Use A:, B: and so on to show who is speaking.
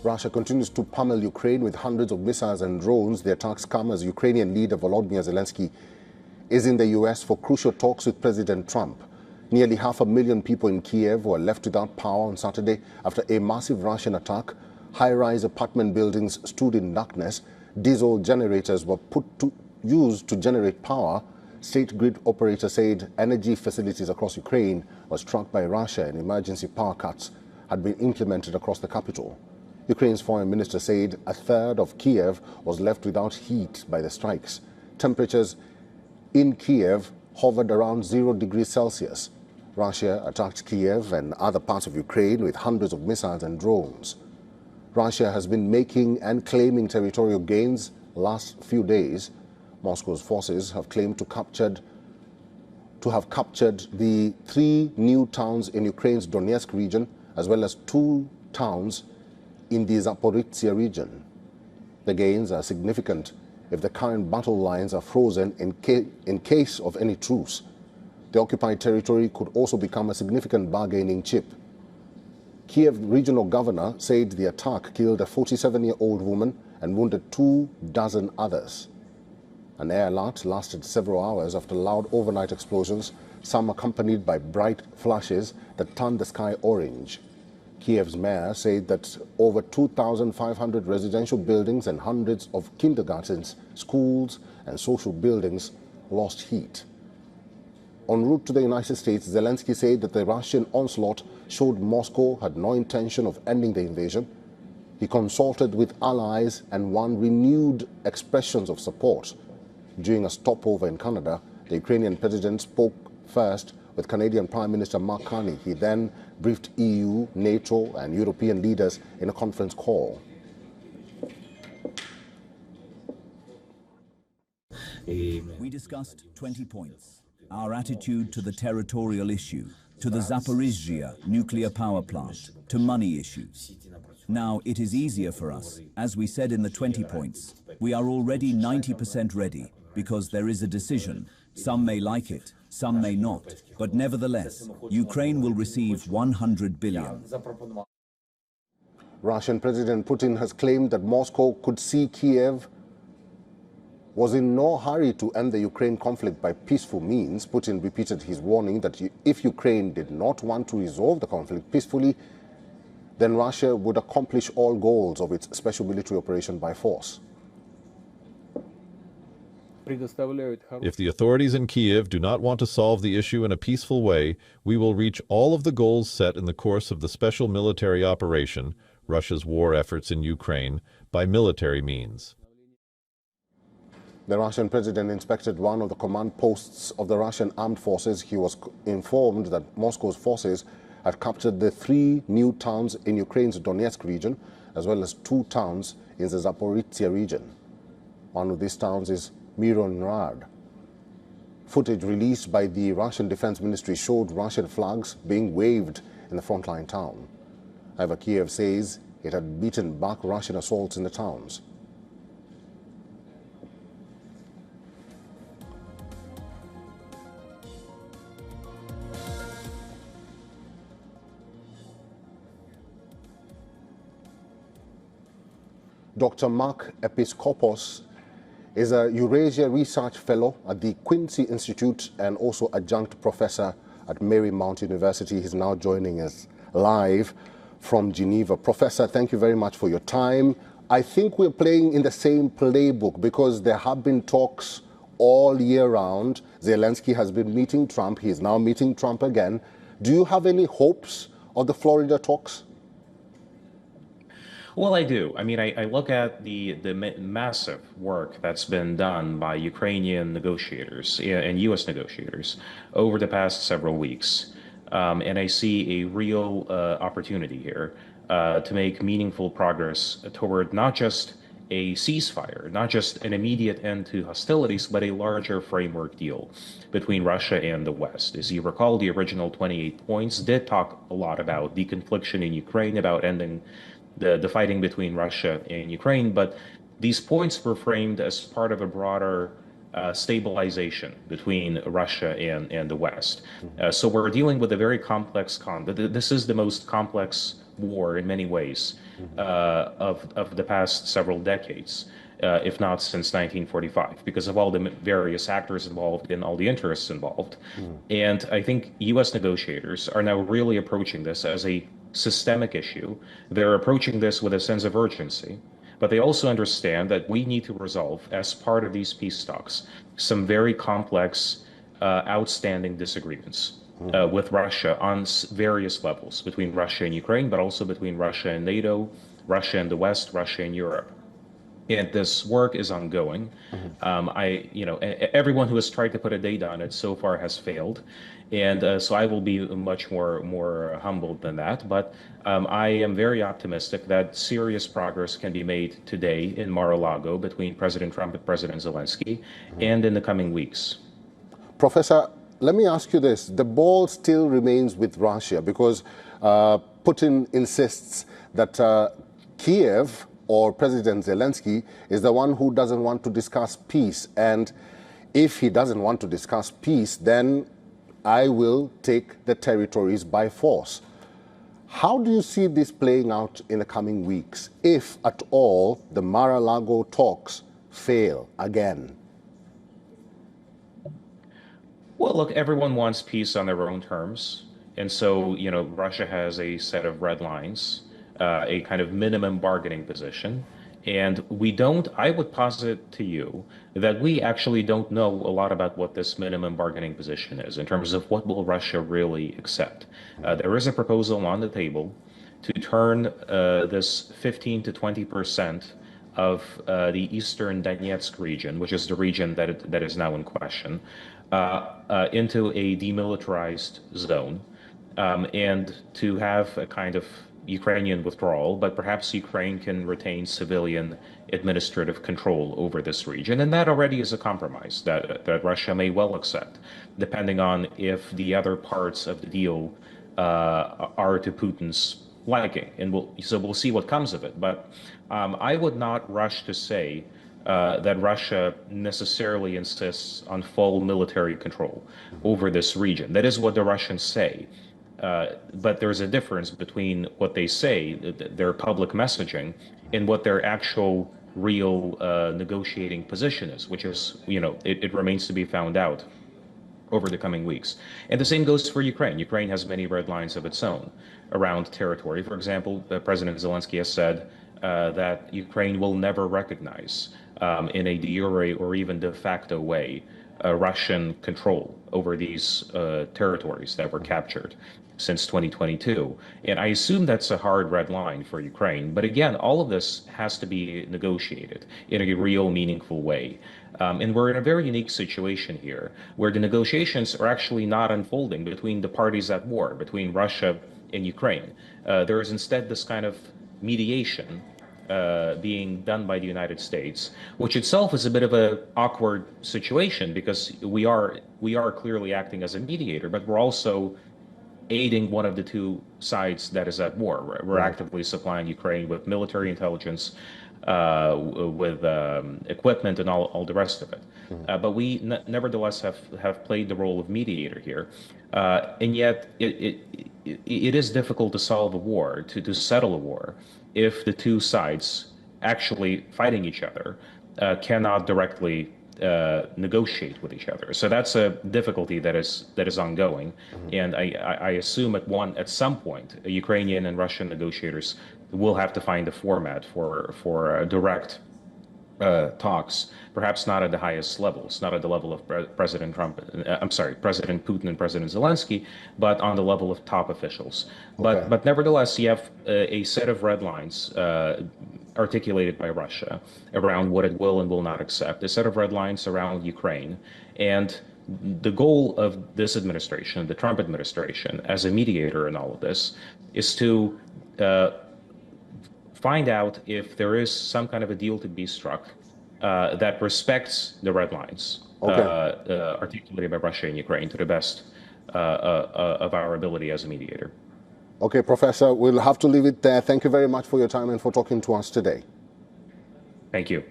A: Russia continues to pummel Ukraine with hundreds of missiles and drones. The attacks come as Ukrainian leader Volodymyr Zelenskyy is in the US for crucial talks with President Trump. Nearly 500,000 people in Kyiv were left without power on Saturday after a massive Russian attack. High-rise apartment buildings stood in darkness. Diesel generators were used to generate power. State grid operators said energy facilities across Ukraine were struck by Russia and emergency power cuts had been implemented across the capital. Ukraine's foreign minister said a third of Kyiv was left without heat by the strikes. Temperatures in Kyiv hovered around 0 degrees Celsius. Russia attacked Kyiv and other parts of Ukraine with hundreds of missiles and drones. Russia has been making and claiming territorial gains last few days. Moscow's forces have claimed to have captured the 3 new towns in Ukraine's Donetsk region, as well as 2 towns in the Zaporizhzhia region. The gains are significant if the current battle lines are frozen in case of any truce. The occupied territory could also become a significant bargaining chip. Kyiv regional governor said the attack killed a 47-year-old woman and wounded 24 others. An air alert lasted several hours after loud overnight explosions, some accompanied by bright flashes that turned the sky orange. Kyiv's mayor said that over 2,500 residential buildings and hundreds of kindergartens, schools and social buildings lost heat. En route to the United States, Zelensky said that the Russian onslaught showed Moscow had no intention of ending the invasion. He consulted with allies and won renewed expressions of support. During a stopover in Canada, the Ukrainian president spoke first with Canadian Prime Minister Mark Carney. He then briefed EU, NATO and European leaders in a conference call.
B: We discussed 20 points. Our attitude to the territorial issue, to the Zaporizhzhia nuclear power plant, to money issues. Now it is easier for us. As we said in the 20 points, we are already 90% ready because there is a decision. Some may like it, some may not, but nevertheless, Ukraine will receive 100 billion.
A: Russian President Putin has claimed that Moscow could see Kyiv was in no hurry to end the Ukraine conflict by peaceful means. Putin repeated his warning that if Ukraine did not want to resolve the conflict peacefully, then Russia would accomplish all goals of its special military operation by force.
C: If the authorities in Kyiv do not want to solve the issue in a peaceful way, we will reach all of the goals set in the course of the special military operation, Russia's war efforts in Ukraine, by military means.
A: The Russian president inspected one of the command posts of the Russian armed forces. He was informed that Moscow's forces had captured the 3 new towns in Ukraine's Donetsk region, as well as 2 towns in the Zaporizhzhia region. One of these towns is Mironrad. Footage released by the Russian Defense Ministry showed Russian flags being waved in the frontline town. However, Kyiv says it had beaten back Russian assaults in the towns. Dr. Mark Episkopos is a Eurasia Research Fellow at the Quincy Institute and also adjunct professor at Marymount University. He's now joining us live from Geneva. Professor, thank you very much for your time. I think we're playing in the same playbook because there have been talks all year round. Zelensky has been meeting Trump. He is now meeting Trump again. Do you have any hopes of the Florida talks?
D: Well, I do. I mean, I look at the massive work that's been done by Ukrainian negotiators and U.S. negotiators over the past several weeks. And I see a real opportunity here to make meaningful progress toward not just a ceasefire, not just an immediate end to hostilities, but a larger framework deal between Russia and the West. As you recall, the original 28 points did talk a lot about the confliction in Ukraine, about ending the fighting between Russia and Ukraine, but these points were framed as part of a broader stabilization between Russia and the West. So we're dealing with a very complex this is the most complex war in many ways of the past several decades, if not since 1945, because of all the various actors involved and all the interests involved. And I think U.S. negotiators are now really approaching this as a systemic issue. They're approaching this with a sense of urgency. But they also understand that we need to resolve, as part of these peace talks, some very complex, outstanding disagreements with Russia on various levels, between Russia and Ukraine, but also between Russia and NATO, Russia and the West, Russia and Europe. And this work is ongoing. Everyone who has tried to put a date on it so far has failed. And so I will be much more humbled than that. But I am very optimistic that serious progress can be made today in Mar-a-Lago between President Trump and President Zelensky, and in the coming weeks.
A: Professor, let me ask you this. The ball still remains with Russia because Putin insists that Kyiv, or President Zelensky, is the one who doesn't want to discuss peace. And if he doesn't want to discuss peace, then I will take the territories by force. How do you see this playing out in the coming weeks, if at all the Mar-a-Lago talks fail again?
D: Well, look, everyone wants peace on their own terms. And so, Russia has a set of red lines, a kind of minimum bargaining position. And I would posit to you that we actually don't know a lot about what this minimum bargaining position is in terms of what will Russia really accept. There is a proposal on the table to turn this 15 to 20% of the eastern Donetsk region, which is the region that is now in question, into a demilitarized zone, and to have a kind of Ukrainian withdrawal, but perhaps Ukraine can retain civilian administrative control over this region. And that already is a compromise that Russia may well accept, depending on if the other parts of the deal are to Putin's liking. And we'll see what comes of it. But I would not rush to say that Russia necessarily insists on full military control over this region. That is what the Russians say. But there's a difference between what they say, their public messaging, and what their actual real negotiating position is, which is, it remains to be found out over the coming weeks. And the same goes for Ukraine. Ukraine has many red lines of its own around territory. For example, President Zelensky has said that Ukraine will never recognize in a de jure or even de facto way Russian control over these territories that were captured since 2022. And I assume that's a hard red line for Ukraine. But again, all of this has to be negotiated in a real, meaningful way. And we're in a very unique situation here, where the negotiations are actually not unfolding between the parties at war, between Russia and Ukraine. There is instead this kind of mediation being done by the United States, which itself is a bit of an awkward situation, because we are clearly acting as a mediator, but we're also aiding one of the two sides that is at war. We're actively supplying Ukraine with military intelligence, with equipment and all the rest of it. But we nevertheless have played the role of mediator here. And yet it is difficult to solve a war, to settle a war, if the two sides actually fighting each other cannot directly negotiate with each other. So that's a difficulty that is ongoing. And I assume at some point, Ukrainian and Russian negotiators will have to find a format for direct talks, perhaps not at the highest levels, not at the level of President Putin and President Zelensky, but on the level of top officials.
A: Okay.
D: But nevertheless, you have a set of red lines articulated by Russia around what it will and will not accept, a set of red lines around Ukraine. And the goal of this administration, the Trump administration, as a mediator in all of this, is to find out if there is some kind of a deal to be struck that respects the red lines articulated by Russia and Ukraine to the best of our ability as a mediator.
A: Okay, Professor, we'll have to leave it there. Thank you very much for your time and for talking to us today.
D: Thank you.